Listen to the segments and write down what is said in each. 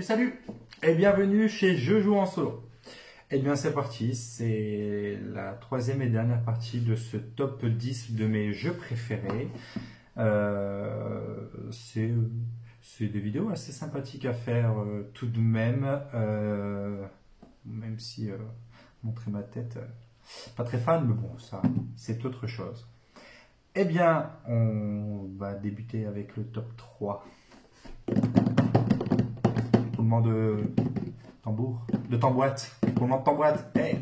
Salut et bienvenue chez Je joue en solo. Eh bien c'est parti, c'est la troisième et dernière partie de ce top 10 de mes jeux préférés. C'est des vidéos assez sympathiques à faire tout de même, même si montrer ma tête, pas très fan, mais bon ça c'est autre chose. Eh bien on va débuter avec le top 3. Roulement de tambour, de tambourette, roulement de tambourette. Hey,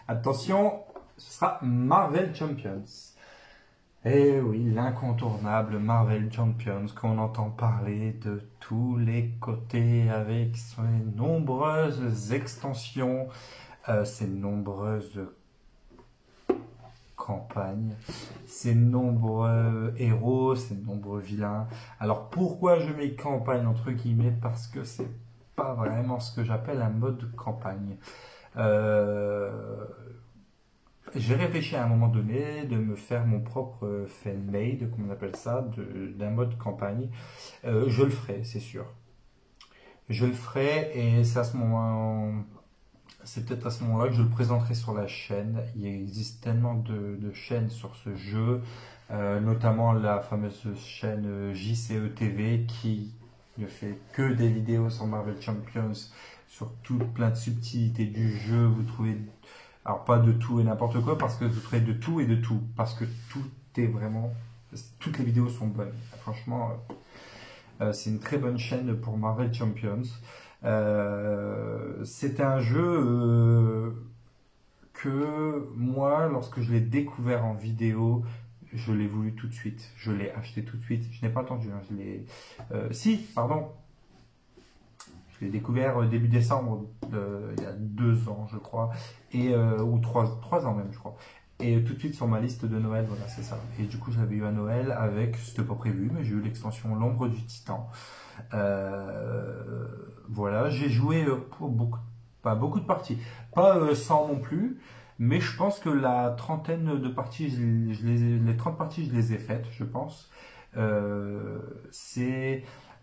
attention, ce sera Marvel Champions. Eh oui, l'incontournable Marvel Champions qu'on entend parler de tous les côtés avec ses nombreuses extensions, ses nombreuses campagnes, ses nombreux héros, ses nombreux vilains. Alors pourquoi je mets campagne entre guillemets? Parce que c'est pas vraiment ce que j'appelle un mode campagne. J'ai réfléchi à un moment donné de me faire mon propre fan-made, comme on appelle ça, d'un mode campagne. Je le ferai, c'est sûr. Je le ferai et c'est à ce moment, c'est peut-être à ce moment-là que je le présenterai sur la chaîne. Il existe tellement de chaînes sur ce jeu, notamment la fameuse chaîne JCE TV qui ne fait que des vidéos sur Marvel Champions, sur tout plein de subtilités du jeu. Vous trouvez, alors pas de tout et n'importe quoi, parce que vous trouvez de tout et de tout, parce que tout est vraiment, toutes les vidéos sont bonnes. Franchement, c'est une très bonne chaîne pour Marvel Champions. C'est un jeu que moi, lorsque je l'ai découvert en vidéo, je l'ai voulu tout de suite. Je l'ai acheté tout de suite. Je n'ai pas attendu. Hein, si, pardon. Je l'ai découvert début décembre, il y a 2 ans, je crois, ou 3 ans même, je crois. Et tout de suite sur ma liste de Noël, voilà, c'est ça. Et du coup, je l'avais eu à Noël avec, c'était pas prévu, mais j'ai eu l'extension L'Ombre du Titan. Voilà, j'ai joué pour pas beaucoup de parties, pas 100 non plus, mais je pense que la trentaine de parties, les 30 parties, je les ai faites, je pense.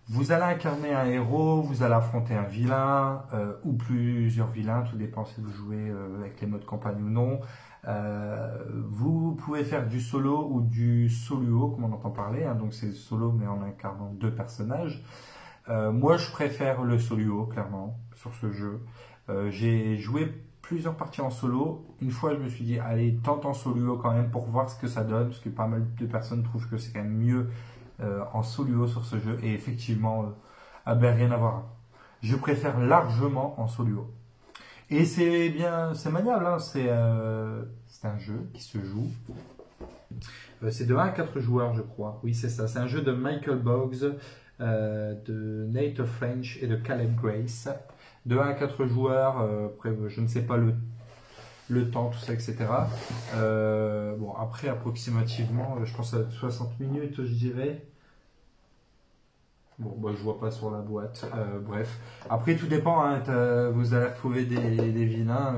Vous allez incarner un héros, vous allez affronter un vilain ou plusieurs vilains, tout dépend si vous jouez avec les modes campagne ou non. Vous pouvez faire du solo ou du soluo, comme on entend parler, hein, donc c'est solo mais en incarnant 2 personnages. Moi je préfère le soluo, clairement, sur ce jeu. J'ai joué plusieurs parties en solo. Une fois je me suis dit, allez, tente en soluo quand même pour voir ce que ça donne, parce que pas mal de personnes trouvent que c'est quand même mieux en soluo sur ce jeu, et effectivement, ben, rien à voir. Je préfère largement en soluo. Et c'est bien, c'est maniable, hein, c'est un jeu qui se joue. C'est de 1 à 4 joueurs, je crois. Oui, c'est ça. C'est un jeu de Michael Boggs, de Nate French et de Caleb Grace. De 1 à 4 joueurs, après, je ne sais pas le temps, tout ça, etc. Bon, après, approximativement, je pense à 60 minutes, je dirais. Bon, bah, je vois pas sur la boîte. Bref. Après, tout dépend. Hein, vous allez retrouver des vilains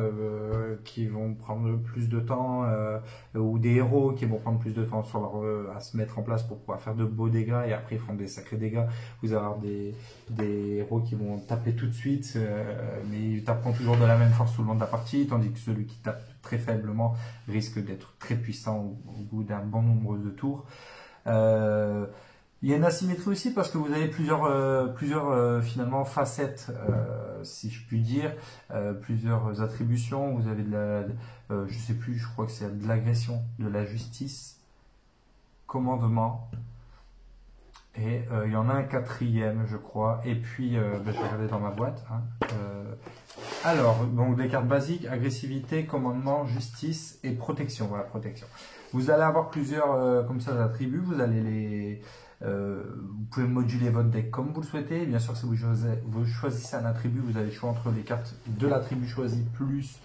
qui vont prendre plus de temps, ou des héros qui vont prendre plus de temps à se mettre en place pour pouvoir faire de beaux dégâts, et après ils font des sacrés dégâts. Vous allez avoir des héros qui vont taper tout de suite, mais ils taperont toujours de la même force tout le long de la partie, tandis que celui qui tape très faiblement risque d'être très puissant au bout d'un bon nombre de tours. Il y a une asymétrie aussi parce que vous avez plusieurs finalement facettes, si je puis dire, plusieurs attributions. Vous avez je sais plus, je crois que c'est de l'agression, de la justice, commandement, et il y en a un quatrième, je crois. Et puis, je vais regarder dans ma boîte. Hein. Alors, donc des cartes basiques: agressivité, commandement, justice et protection. Voilà, protection. Vous allez avoir plusieurs comme ça d'attributs. Vous allez vous pouvez moduler votre deck comme vous le souhaitez. Bien sûr, si vous choisissez un attribut, vous avez le choix entre les cartes de l'attribut choisi plus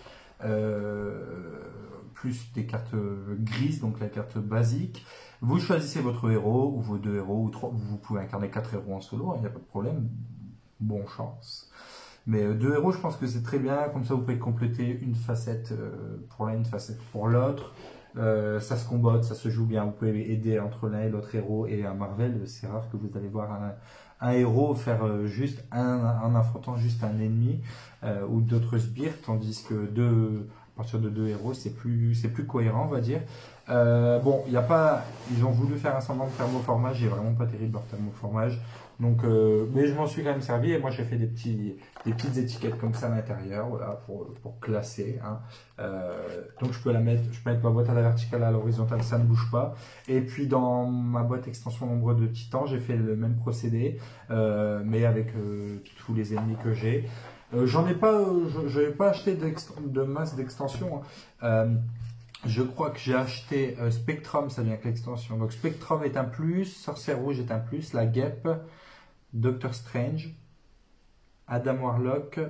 des cartes grises, donc la carte basique. Vous choisissez votre héros ou vos 2 héros ou 3. Vous pouvez incarner 4 héros en solo, il n'y a pas de problème. Bon chance. Mais 2 héros, je pense que c'est très bien. Comme ça, vous pouvez compléter une facette pour l'un, une facette pour l'autre. Ça se combotte, ça se joue bien. Vous pouvez aider entre l'un et l'autre héros. Et à Marvel, c'est rare que vous allez voir un héros faire juste en affrontant juste un ennemi ou d'autres sbires, tandis que à partir de 2 héros, c'est plus cohérent, on va dire. Bon, il y a pas, ils ont voulu faire un semblant de thermoformage, il est vraiment pas terrible leur thermoformage. Donc, mais je m'en suis quand même servi et moi j'ai fait des petites étiquettes comme ça à l'intérieur, voilà, pour classer. Hein. Donc je peux mettre ma boîte à la verticale, à l'horizontale, ça ne bouge pas. Et puis dans ma boîte extension nombre de titans, j'ai fait le même procédé, mais avec tous les ennemis que j'ai. J'en ai pas, je n'ai pas acheté de masse d'extension. Hein. Je crois que j'ai acheté Spectrum, ça vient avec l'extension. Donc Spectrum est un plus, Sorcière Rouge est un plus, la guêpe, Doctor Strange, Adam Warlock,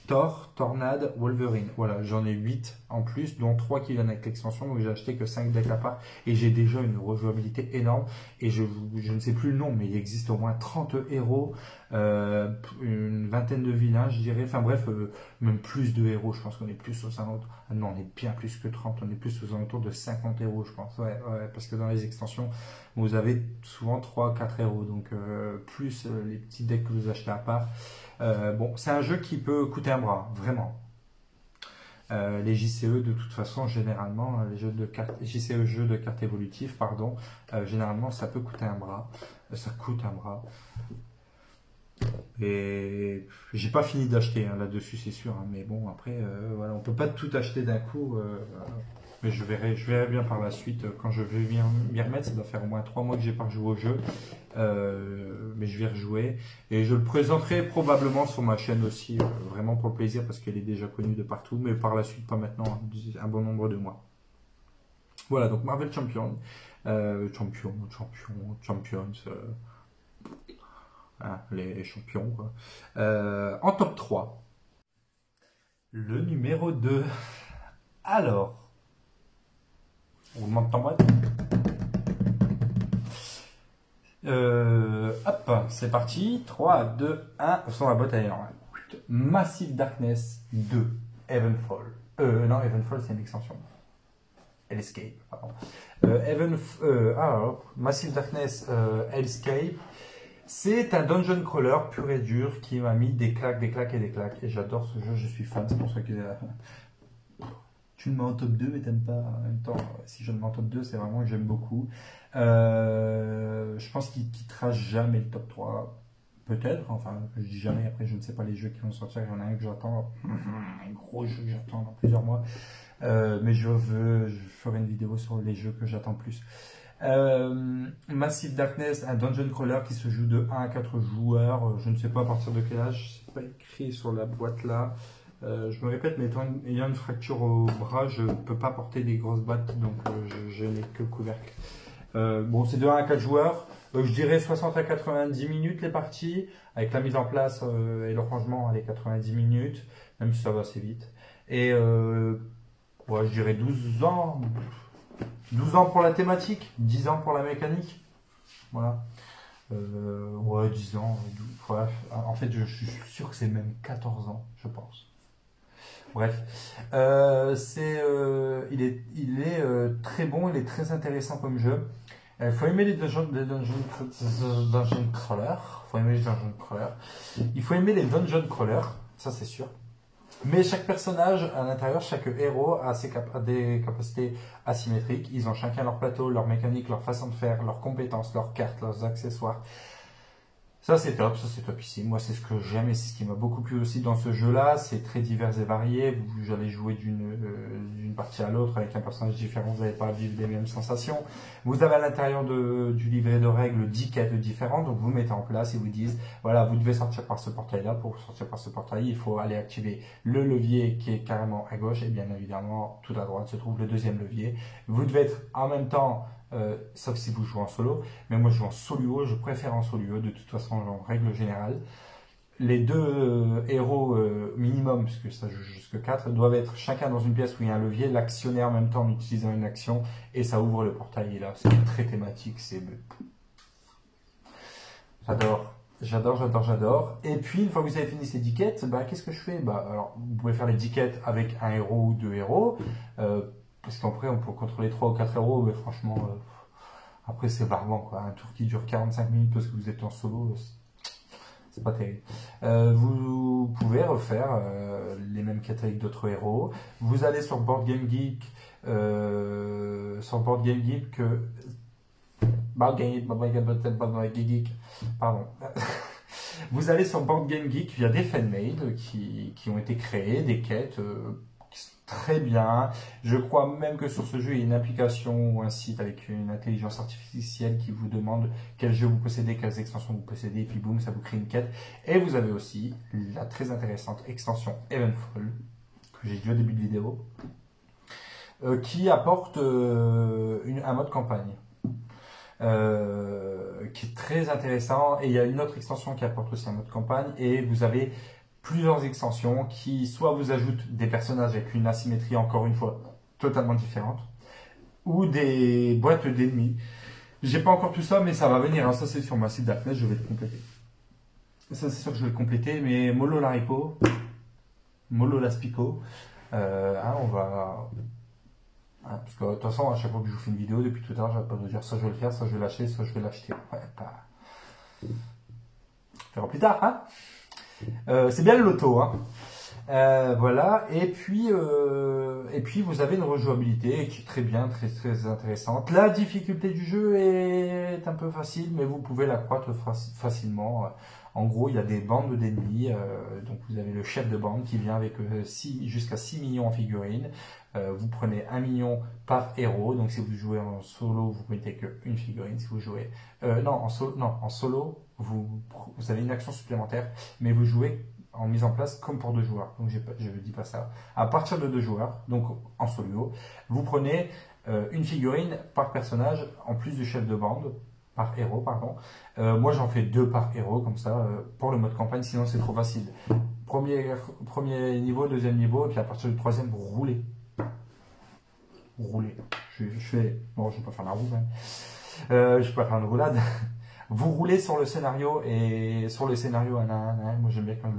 Thor, Tornade, Wolverine. Voilà, j'en ai 8 en plus, dont 3 qui viennent avec l'extension. Donc j'ai acheté que 5 decks à part et j'ai déjà une rejouabilité énorme. Et je ne sais plus le nom, mais il existe au moins 30 héros, une vingtaine de vilains, je dirais. Enfin bref, même plus de héros. Je pense qu'on est plus aux alentours. Ah non, on est bien plus que 30. On est plus aux alentours de 50 héros, je pense. Ouais, parce que dans les extensions, vous avez souvent 3-4 héros. Donc plus les petits decks que vous achetez à part. Bon, c'est un jeu qui peut coûter un bras, vraiment. Les JCE, de toute façon, généralement, les jeux de cartes, JCE jeux de cartes évolutives, pardon, généralement, ça peut coûter un bras. Ça coûte un bras. Et j'ai pas fini d'acheter hein, là-dessus, c'est sûr. Hein, mais bon, après, voilà, on peut pas tout acheter d'un coup. Mais je verrai bien par la suite quand je vais m'y remettre. Ça doit faire au moins 3 mois que j'ai pas rejoué au jeu. Mais je vais rejouer. Et je le présenterai probablement sur ma chaîne aussi, vraiment pour le plaisir, parce qu'elle est déjà connue de partout. Mais par la suite, pas maintenant, un bon nombre de mois. Voilà, donc Marvel Champions. Hein, les champions, quoi. En top 3. Le numéro 2. Alors. On monte en boîte. Hop, c'est parti. 3, 2, 1. Sur la boîte ailleurs. Massive Darkness 2. Heavenfall. Non, Heavenfall, c'est une extension. Hellscape, pardon. Alors, Massive Darkness Hellscape. C'est un dungeon crawler pur et dur qui m'a mis des claques, des claques et des claques. Et j'adore ce jeu, je suis fan, c'est pour ça que tu le mets en top 2 mais t'aimes pas. En même temps, si je le mets en top 2, c'est vraiment que j'aime beaucoup. Je pense qu'il quittera jamais le top 3. Peut-être, enfin, je dis jamais, après je ne sais pas les jeux qui vont sortir, il y en a un que j'attends, un gros jeu que j'attends dans plusieurs mois. Mais je ferai une vidéo sur les jeux que j'attends plus. Massive Darkness, un dungeon crawler qui se joue de 1 à 4 joueurs. Je ne sais pas à partir de quel âge, c'est pas écrit sur la boîte là. Je me répète, mais ayant une fracture au bras, je ne peux pas porter des grosses boîtes, donc je n'ai que le couvercle. Bon, c'est de 1 à 4 joueurs. Je dirais 60 à 90 minutes les parties, avec la mise en place et le rangement, les 90 minutes, même si ça va assez vite. Et ouais, je dirais 12 ans. 12 ans pour la thématique, 10 ans pour la mécanique. Voilà. Ouais, 10 ans. Ouais. En fait, je suis sûr que c'est même 14 ans, je pense. Bref. Il est très bon, il est très intéressant comme jeu. Il faut aimer les dungeon crawlers. Il faut aimer les dungeon crawlers, ça c'est sûr. Mais chaque personnage à l'intérieur, chaque héros a des capacités asymétriques. Ils ont chacun leur plateau, leur mécanique, leur façon de faire, leurs compétences, leurs cartes, leurs accessoires. Ça c'est top ici. Moi c'est ce que j'aime et c'est ce qui m'a beaucoup plu aussi dans ce jeu-là. C'est très divers et varié. Vous allez jouer d'une partie à l'autre avec un personnage différent. Vous n'allez pas vivre les mêmes sensations. Vous avez à l'intérieur du livret de règles 10 quêtes différentes. Donc vous mettez en place et vous disent, voilà, vous devez sortir par ce portail-là. Pour sortir par ce portail, il faut aller activer le levier qui est carrément à gauche. Et bien évidemment, tout à droite se trouve le deuxième levier. Vous devez être en même temps... sauf si vous jouez en solo, mais moi je joue en solo, je préfère en solo de toute façon en règle générale. Les deux héros minimum, puisque ça joue jusque 4, doivent être chacun dans une pièce où il y a un levier, l'actionner en même temps en utilisant une action, et ça ouvre le portail, et là c'est très thématique, c'est... J'adore. Et puis, une fois que vous avez fini ces 10 quêtes, bah, qu'est-ce que je fais? Bah, alors, vous pouvez faire les 10 quêtes avec un héros ou 2 héros, parce qu'après on peut contrôler 3 ou 4 héros, mais franchement, Après, c'est barbant, quoi. Un tour qui dure 45 minutes parce que vous êtes en solo, c'est pas terrible. Vous pouvez refaire les mêmes quêtes avec d'autres héros. Vous allez sur Board Game Geek, que pardon. Vous allez sur Board Game Geek, il y a des fanmade qui ont été créés, des quêtes qui sont très bien. Je crois même que sur ce jeu, il y a une application ou un site avec une intelligence artificielle qui vous demande quel jeu vous possédez, quelles extensions vous possédez, et puis boum, ça vous crée une quête. Et vous avez aussi la très intéressante extension Eventfall, que j'ai dit au début de vidéo, qui apporte un mode campagne. Qui est très intéressant, et il y a une autre extension qui apporte aussi un mode campagne, et vous avez plusieurs extensions qui soit vous ajoutent des personnages avec une asymétrie encore une fois totalement différente, ou des boîtes d'ennemis. J'ai pas encore tout ça, mais ça va venir, hein. Ça c'est sur ma site Darknet, je vais le compléter. Ça c'est sûr que je vais le compléter, mais mollo l'arico, mollo l'aspico, on va... parce que de toute façon, à chaque fois que je vous fais une vidéo, depuis tout à l'heure, j'arrête pas de vous dire soit je vais le faire, soit je vais lâcher, soit je vais l'acheter. Ouais, pas. On verra plus tard, hein. C'est bien le loto, hein. Voilà. Et puis vous avez une rejouabilité qui est très bien, très très intéressante. La difficulté du jeu est un peu facile, mais vous pouvez l'accroître facilement. En gros, il y a des bandes d'ennemis. Donc vous avez le chef de bande qui vient avec jusqu'à 6 millions en figurines. Vous prenez 1 million par héros. Donc si vous jouez en solo, vous mettez qu'une figurine. Si vous jouez en solo, vous avez une action supplémentaire, mais vous jouez en mise en place comme pour 2 joueurs. Donc je ne dis pas ça. À partir de 2 joueurs, donc en solo, vous prenez une figurine par personnage en plus du chef de bande, par héros, pardon. Moi j'en fais 2 par héros, comme ça, pour le mode campagne, sinon c'est trop facile. Premier niveau, deuxième niveau, et puis à partir du troisième, vous roulez. Je fais... Bon, je ne vais pas faire la roue, même. Je ne vais pas faire une roulade. Vous roulez sur le scénario, et sur le scénario, moi j'aime bien quand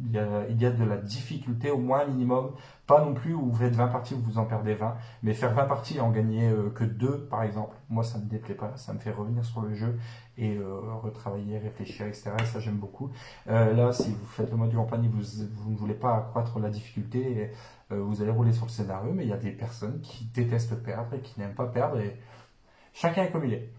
il y a de la difficulté, au moins un minimum. Pas non plus où vous faites 20 parties, où vous en perdez 20. Mais faire 20 parties et en gagner que 2, par exemple, moi ça me déplaît pas. Ça me fait revenir sur le jeu et retravailler, réfléchir, etc. Et ça j'aime beaucoup. Là, si vous faites le mode de campagne, vous ne voulez pas accroître la difficulté, vous allez rouler sur le scénario, mais il y a des personnes qui détestent perdre et qui n'aiment pas perdre. Et chacun est comme il est.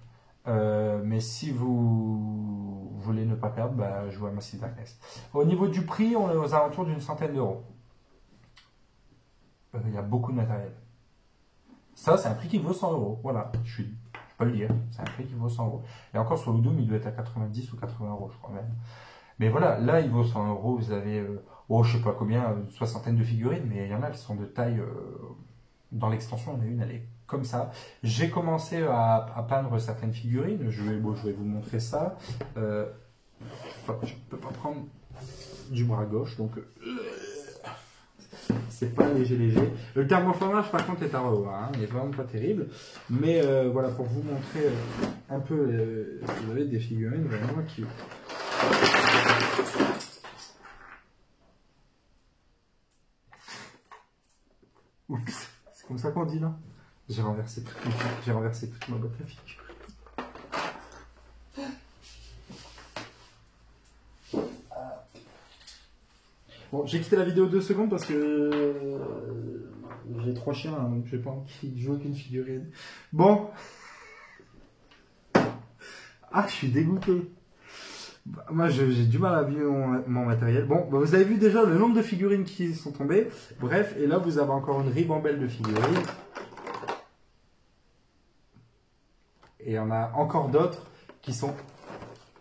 Mais si vous voulez ne pas perdre, jouez à Massive Darkness. Au niveau du prix, on est aux alentours d'une centaine d'euros. Il y a beaucoup de matériel. Ça, c'est un prix qui vaut 100 euros. Voilà, je peux le dire. C'est un prix qui vaut 100 euros. Et encore sur le Doom, il doit être à 90 ou 80 euros, je crois même. Mais voilà, là, il vaut 100 euros. Vous avez, je sais pas combien, une soixantaine de figurines, mais il y en a qui sont de taille. Dans l'extension, on a une, elle est comme ça. J'ai commencé à peindre certaines figurines. Je vais vous montrer ça. Je ne peux pas prendre du bras gauche, donc c'est pas léger. Le thermoformage, par contre, est à revoir. Hein. Il est vraiment pas terrible. Mais voilà, pour vous montrer un peu, vous avez des figurines vraiment qui... Oups. C'est comme ça qu'on dit, là. J'ai renversé toute ma boîte à figurines. Bon, j'ai quitté la vidéo 2 secondes parce que j'ai 3 chiens, hein, donc j'ai pas envie de jouer qu'une figurine. Bon. Ah, je suis dégoûté. Moi, j'ai du mal à vivre mon matériel. Bon, vous avez vu déjà le nombre de figurines qui sont tombées. Bref, et là, vous avez encore une ribambelle de figurines. Et il y en a encore d'autres qui sont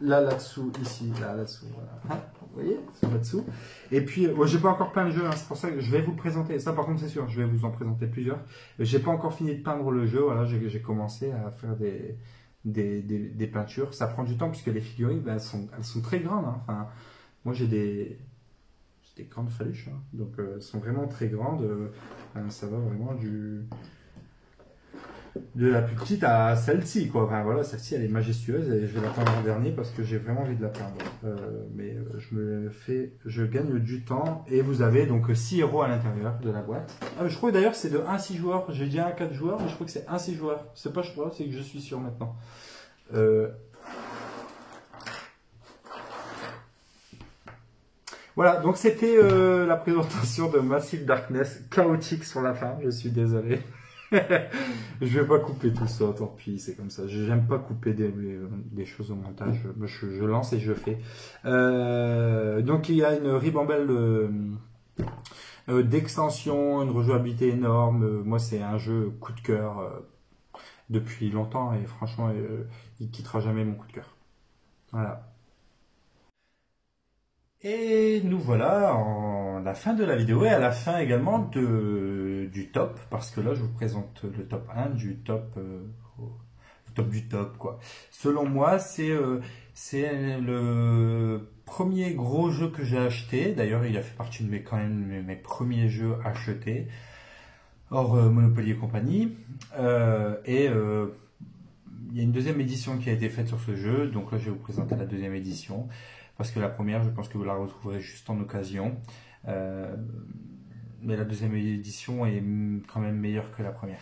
là-dessous, ici, là-dessous. Voilà. Vous voyez, c'est là-dessous. Et puis, j'ai pas encore peint le jeu, hein, c'est pour ça que je vais vous le présenter. Ça, par contre, c'est sûr, je vais vous en présenter plusieurs. J'ai pas encore fini de peindre le jeu. Voilà, j'ai commencé à faire des peintures. Ça prend du temps puisque les figurines, elles sont très grandes. Hein. Enfin, moi, j'ai des grandes phaluches, hein. Donc elles sont vraiment très grandes. Ça va vraiment du... de la plus petite à celle-ci, quoi. Enfin, voilà, celle-ci, elle est majestueuse et je vais la peindre en dernier parce que j'ai vraiment envie de la peindre. Je gagne du temps et vous avez donc 6 héros à l'intérieur de la boîte. Ah, je crois que d'ailleurs c'est de 1 à 6 joueurs. J'ai dit 1 à 4 joueurs, mais je crois que c'est 1 à 6 joueurs. C'est pas je crois, c'est que je suis sûr maintenant. Voilà, donc c'était la présentation de Massive Darkness, chaotique sur la fin, je suis désolé. Je vais pas couper tout ça, tant pis, c'est comme ça. J'aime pas couper des choses au montage, je lance et je fais. Donc il y a une ribambelle d'extensions, une rejouabilité énorme. Moi c'est un jeu coup de cœur depuis longtemps et franchement il quittera jamais mon coup de cœur. Voilà. Et nous voilà à la fin de la vidéo et à la fin également du top, parce que là je vous présente le top 1 du top, le top du top quoi. Selon moi c'est le premier gros jeu que j'ai acheté, d'ailleurs il a fait partie de quand même mes premiers jeux achetés, hors Monopoly et compagnie, il y a une deuxième édition qui a été faite sur ce jeu, donc là je vais vous présenter la deuxième édition. Parce que la première, je pense que vous la retrouverez juste en occasion. Mais la deuxième édition est quand même meilleure que la première.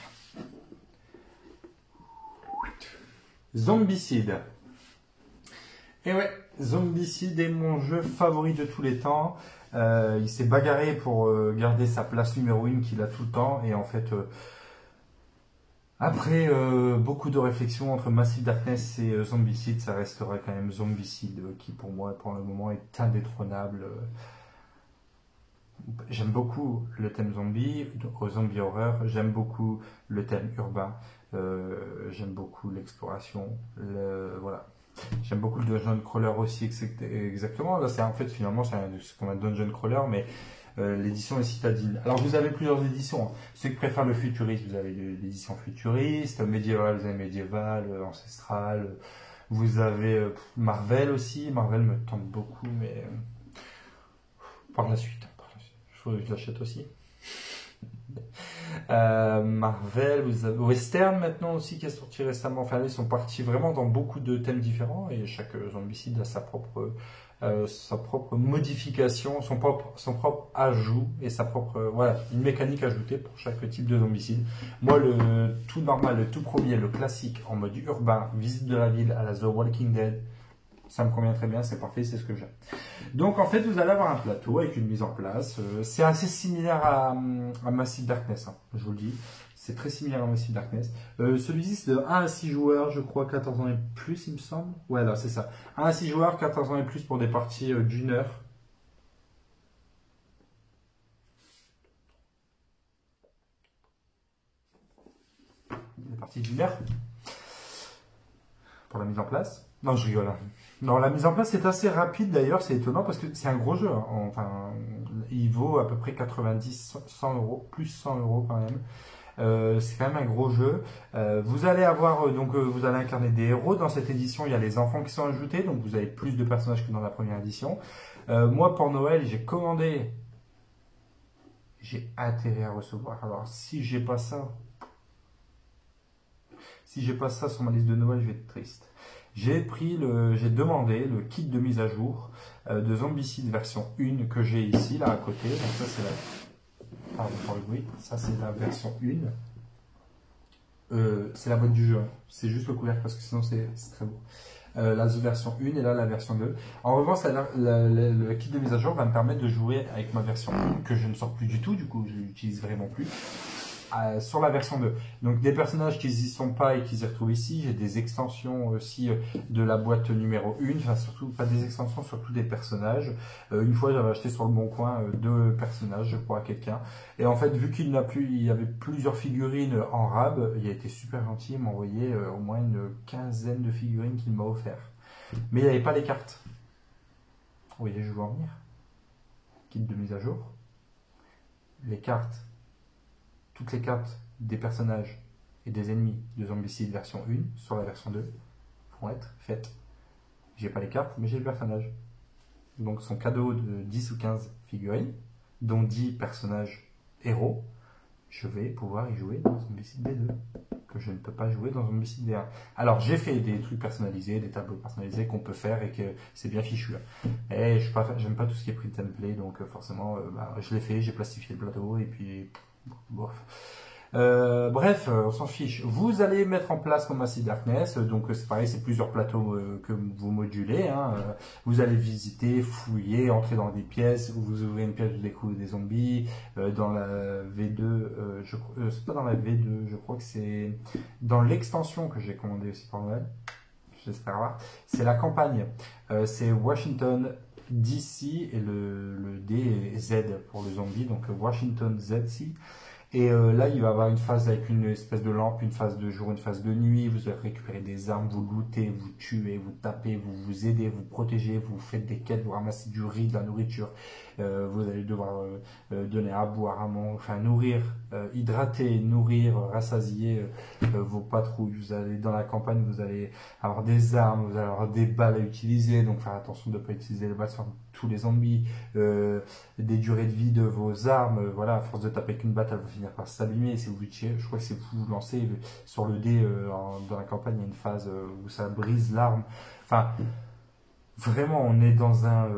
Zombicide. Et ouais, Zombicide est mon jeu favori de tous les temps. Il s'est bagarré pour garder sa place numéro 1 qu'il a tout le temps. Et en fait, après beaucoup de réflexions entre Massive Darkness et Zombicide, ça restera quand même Zombicide qui pour moi pour le moment est indétrônable. J'aime beaucoup le thème zombie, au zombie horreur, j'aime beaucoup le thème urbain, j'aime beaucoup l'exploration, voilà. J'aime beaucoup le dungeon crawler aussi, exactement. Là, c'est en fait finalement c'est comme un dungeon crawler, mais l'édition est citadine. Alors vous avez plusieurs éditions. Ceux qui préfèrent le futuriste, vous avez l'édition futuriste, médiévale, vous avez médiévale, ancestrale. Vous avez Marvel aussi. Marvel me tente beaucoup, mais par la suite. Il faut que je l'achète aussi. Marvel, vous avez Western maintenant aussi qui est sorti récemment. Enfin, ils sont partis vraiment dans beaucoup de thèmes différents et chaque zombicide a sa propre modification, son propre ajout et sa propre voilà, une mécanique ajoutée pour chaque type de zombicide. Moi, le tout normal, le tout premier, le classique en mode urbain, visite de la ville à la The Walking Dead, ça me convient très bien, c'est parfait, c'est ce que j'aime. Donc en fait, vous allez avoir un plateau avec une mise en place. C'est assez similaire à Massive Darkness, hein, je vous le dis. C'est très similaire à Massive Darkness. Celui-ci, c'est de 1 à 6 joueurs, je crois, 14 ans et plus, il me semble. Ouais, là, c'est ça. 1 à 6 joueurs, 14 ans et plus pour des parties d'une heure. Des parties d'une heure pour la mise en place. Non, je rigole. Hein. Non, la mise en place est assez rapide d'ailleurs, c'est étonnant parce que c'est un gros jeu. Hein. Enfin, il vaut à peu près 90, 100 euros, plus 100 euros quand même. C'est quand même un gros jeu. Vous allez avoir vous allez incarner des héros. Dans cette édition, il y a les enfants qui sont ajoutés, donc vous avez plus de personnages que dans la première édition. Moi, pour Noël, j'ai commandé. J'ai intérêt à recevoir. Alors, si j'ai pas ça sur ma liste de Noël, je vais être triste. J'ai demandé le kit de mise à jour de Zombicide version 1 que j'ai ici, là à côté. Donc ça c'est pardon pour le bruit. Ça c'est la version 1. C'est la boîte du jeu. Hein. C'est juste le couvercle parce que sinon c'est très beau. La version 1 et là la version 2. En revanche, le kit de mise à jour va me permettre de jouer avec ma version 1 que je ne sors plus du tout. Du coup, je l'utilise vraiment plus. Sur la version 2. Donc des personnages qui n'y sont pas et qui s'y retrouvent ici. J'ai des extensions aussi de la boîte numéro 1. Enfin surtout, pas des extensions, surtout des personnages. Une fois j'avais acheté sur le bon coin 2 personnages, je crois, à quelqu'un. Et en fait, vu qu'il y avait plusieurs figurines en rab, il a été super gentil, il m'a envoyé au moins une quinzaine de figurines qu'il m'a offert. Mais il n'y avait pas les cartes. Vous voyez, je veux en venir. Kit de mise à jour. Les cartes. Toutes les cartes des personnages et des ennemis de Zombicide version 1 sur la version 2 vont être faites. J'ai pas les cartes, mais j'ai le personnage. Donc son cadeau de 10 ou 15 figurines, dont 10 personnages héros. je vais pouvoir y jouer dans Zombicide B2, que je ne peux pas jouer dans Zombicide B1. Alors, j'ai fait des trucs personnalisés, des tableaux personnalisés qu'on peut faire et que c'est bien fichu. Et j'aime pas tout ce qui est print and play, donc forcément, je l'ai fait, j'ai plastifié le plateau, et puis, bof. Bref, on s'en fiche. Vous allez mettre en place comme Massive Darkness, donc c'est pareil, c'est plusieurs plateaux que vous modulez. Vous allez visiter, fouiller, entrer dans des pièces. Vous ouvrez une pièce, vous découvrez des zombies. Dans la V2, c'est pas dans la V2, je crois que c'est dans l'extension que j'ai commandé aussi pour Noël. J'espère voir. C'est la campagne. C'est Washington DC et le D est Z pour le zombie, donc Washington ZC. Et là, il va y avoir une phase avec une espèce de lampe, une phase de jour, une phase de nuit. Vous allez récupérer des armes, vous lootez, vous tuez, vous tapez, vous vous aidez, vous protégez, vous faites des quêtes, vous ramassez du riz, de la nourriture. Vous allez devoir donner à boire, à manger, enfin nourrir, hydrater, nourrir, rassasier vos patrouilles. Vous allez dans la campagne, vous allez avoir des armes, vous allez avoir des balles à utiliser. Donc faire attention de ne pas utiliser les balles sur tous les zombies. Des durées de vie de vos armes. Voilà, à force de taper avec une batte, elle va finir par s'abîmer. Si vous tirez, je crois que c'est vous lancez sur le dé dans la campagne, il y a une phase où ça brise l'arme. Enfin, vraiment, on est dans un,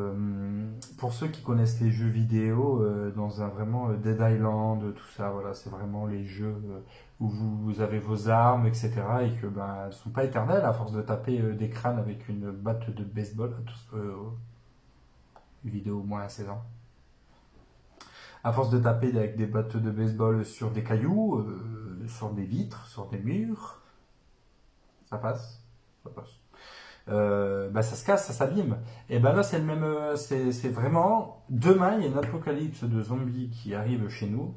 pour ceux qui connaissent les jeux vidéo, dans un vraiment Dead Island, tout ça, voilà, c'est vraiment les jeux où vous avez vos armes, etc. et que elles sont pas éternelles à force de taper des crânes avec une batte de baseball. Vidéo au moins à 16 ans. À force de taper avec des battes de baseball sur des cailloux, sur des vitres, sur des murs, ça passe. Ça passe. Ça se casse, ça s'abîme. Et là, c'est le même. C'est vraiment. Demain, il y a une apocalypse de zombies qui arrive chez nous.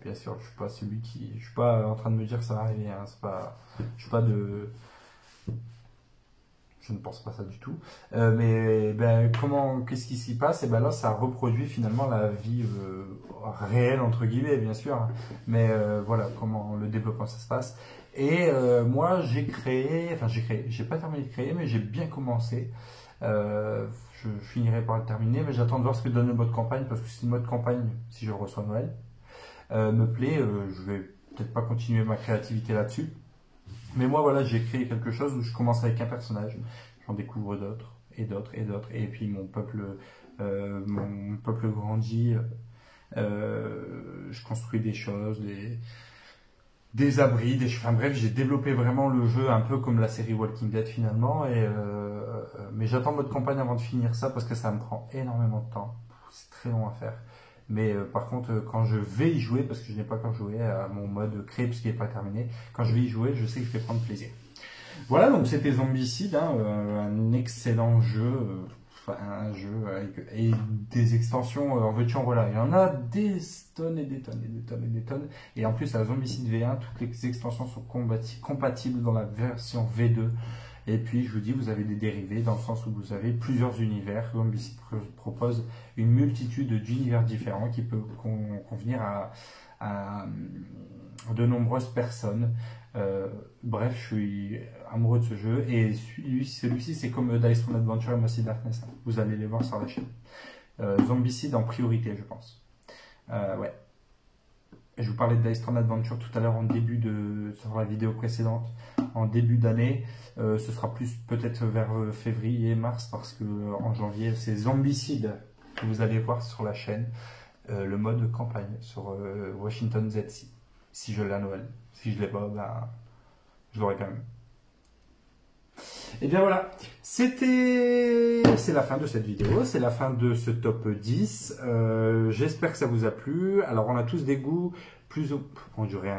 Bien sûr, je suis pas celui qui. Je suis pas en train de me dire que ça va arriver. C'est pas. Je suis pas de. Je ne pense pas ça du tout. Qu'est-ce qui s'y passe? Et là, ça reproduit finalement la vie réelle, entre guillemets, bien sûr. Mais voilà, comment le développement ça se passe. Et moi, j'ai pas terminé de créer, mais j'ai bien commencé. Je finirai par le terminer, mais j'attends de voir ce que donne le mode campagne, parce que si le mode campagne, si je le reçois Noël, me plaît, je vais peut-être pas continuer ma créativité là-dessus. Mais moi, voilà, j'ai créé quelque chose où je commence avec un personnage, j'en découvre d'autres, et d'autres, et d'autres, et puis mon peuple grandit, je construis des choses, des abris, enfin bref, j'ai développé vraiment le jeu un peu comme la série Walking Dead finalement, mais j'attends votre campagne avant de finir ça parce que ça me prend énormément de temps, c'est très long à faire. Mais par contre, quand je vais y jouer, parce que je n'ai pas encore joué à mon mode créé puisqu'il n'est pas terminé, quand je vais y jouer, je sais que je vais prendre plaisir. Voilà, donc c'était Zombicide, un excellent jeu, un jeu et des extensions en veux-tu en voilà. Il y en a des tonnes et des tonnes et des tonnes et des tonnes. Et en plus, à Zombicide V1, toutes les extensions sont compatibles dans la version V2. Et puis, je vous dis, vous avez des dérivés dans le sens où vous avez plusieurs univers. Zombicide propose une multitude d'univers différents qui peut convenir à de nombreuses personnes. Bref, je suis amoureux de ce jeu. Et celui-ci, c'est comme Dice Storm Adventure et Massive Darkness. Vous allez les voir sur la chaîne. Zombicide en priorité, je pense. Ouais. Je vous parlais de Dice Storm Adventure tout à l'heure sur la vidéo précédente, en début d'année. Ce sera plus peut-être vers février, mars, parce que en janvier, c'est Zombicide que vous allez voir sur la chaîne. Le mode campagne sur Washington ZC. Si je l'ai à Noël. Si je l'ai pas, je l'aurai quand même. Et bien voilà, c'est la fin de cette vidéo, c'est la fin de ce top 10. J'espère que ça vous a plu. Alors on a tous des goûts on dirait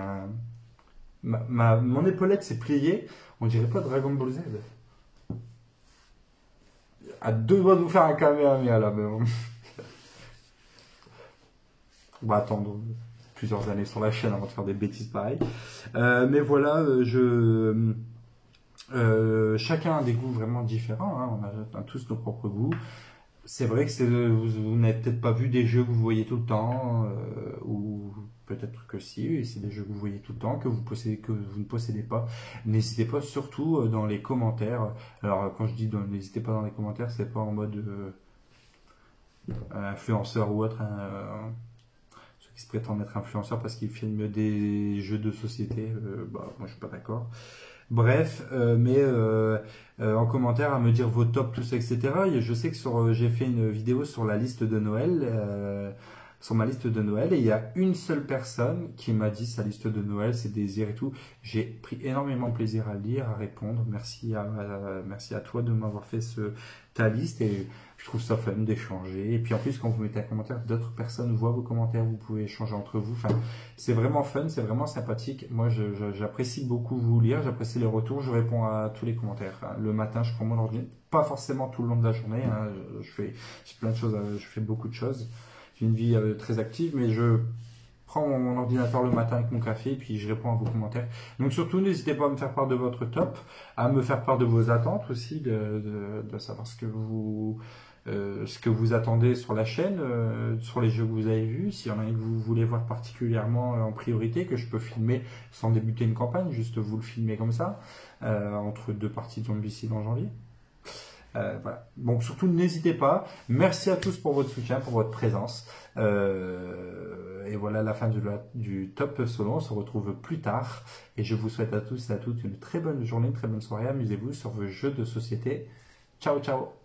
mon épaulette s'est pliée, on dirait pas Dragon Ball Z. À deux doigts de vous faire un Kamehameha là, mais bon. On va attendre plusieurs années sur la chaîne avant de faire des bêtises pareilles. Mais voilà, chacun a des goûts vraiment différents, on a tous nos propres goûts. C'est vrai que vous n'avez peut-être pas vu des jeux que vous voyez tout le temps, ou peut-être que si, c'est des jeux que vous voyez tout le temps, que vous ne possédez pas. N'hésitez pas surtout dans les commentaires. Alors quand je dis n'hésitez pas dans les commentaires, c'est pas en mode influenceur ou autre, ceux qui se prétendent être influenceurs parce qu'ils filment des jeux de société. Bah, moi, je suis pas d'accord. Bref, en commentaire à me dire vos tops, tout ça, etc. Et je sais que j'ai fait une vidéo sur la liste de Noël, sur ma liste de Noël, et il y a une seule personne qui m'a dit sa liste de Noël, c'est Désir et tout. J'ai pris énormément de plaisir à le lire, à répondre. Merci à toi de m'avoir fait ta liste, et je trouve ça fun d'échanger. Et puis en plus, quand vous mettez un commentaire, d'autres personnes voient vos commentaires, vous pouvez échanger entre vous. Enfin, c'est vraiment fun, c'est vraiment sympathique. Moi, j'apprécie beaucoup vous lire, j'apprécie les retours, je réponds à tous les commentaires. Le matin, je prends mon ordinateur, pas forcément tout le long de la journée, hein. J'ai plein de choses, je fais beaucoup de choses. J'ai une vie très active, mais je prends mon ordinateur le matin avec mon café et puis je réponds à vos commentaires. Donc surtout, n'hésitez pas à me faire part de votre top, à me faire part de vos attentes aussi, de savoir ce que vous attendez sur la chaîne, sur les jeux que vous avez vus, s'il y en a un que vous voulez voir particulièrement en priorité, que je peux filmer sans débuter une campagne, juste vous le filmer comme ça, entre deux parties de Zombicide en janvier. Voilà. Donc surtout n'hésitez pas. Merci à tous pour votre soutien, pour votre présence. Et voilà la fin du top solo. On se retrouve plus tard. Et je vous souhaite à tous et à toutes une très bonne journée, une très bonne soirée. Amusez-vous sur vos jeux de société. Ciao, ciao.